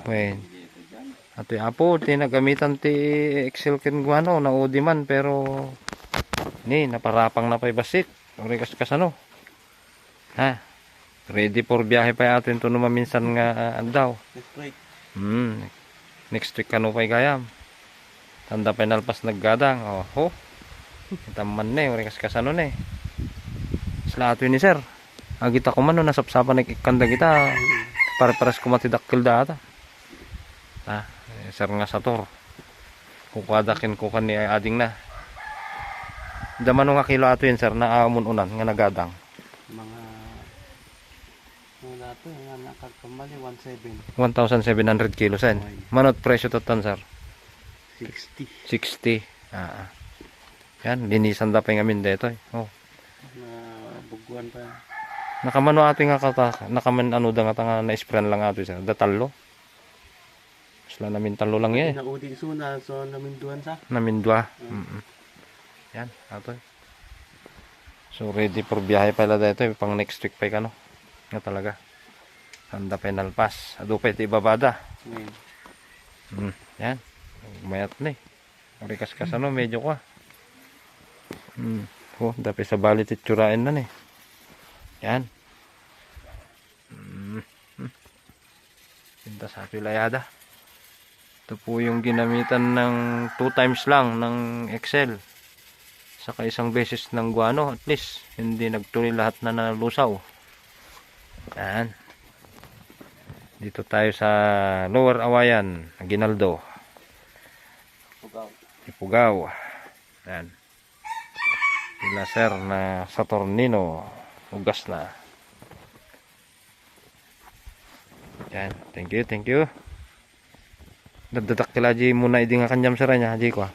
Wen. Ato apo tinagamitan ti Excel ken guano na udi man pero ni naparapang na pay basit. Ori kas ano. Ha. Ready for biyahe pa atin to no maminsan nga daw. Next week kano pay gayam. Tanda penalpas naggadang. Oh, ho. Taman ne ori kas ano ne. Sila ato ni sir. Agita ko man no nasapsapan ikanda kita. Para-paras kumatidakkel data. Ah, sir nga sator. Kukwadakin ko kan ni ading na. Daman nga kilo ato yun sir na amon unan nga nagadang. Mga wala to nga nakagkamali 1,700 kilos yan. Manot presyo totan sir? 60. 60. Yan, linisan da pa yung amin dito eh. Oh. Buguan pa. Nakamano ato nga kata, nakaman ano da nga nga na-sprayan lang ato sir. Datalo. Sila namin talo lang yan. Nauding suna, so naminduan sa? Namindwa. Yan, ato. So ready for biyahe pala dito eh. Pang next week pa ka no. Nga talaga. Handa penal pass. Ado pa ito ibabada. Yan. Mayat na eh. Marikas ano, medyo ka. Oh, dapat sa balit iturain na eh. Yan. Pinta sa pilayada. Ito po yung ginamitan ng 2 times lang ng Excel. Saka isang beses ng guano. At least, hindi nagtuloy lahat na nalusaw. Yan. Dito tayo sa Lower Awayan, Aguinaldo. Ifugao. Yan. Sila sir na Saturnino. Ugas na. Yan. Thank you, thank you. Dagdadak kila Haji muna idi nga kanyam sir niya, Haji ko.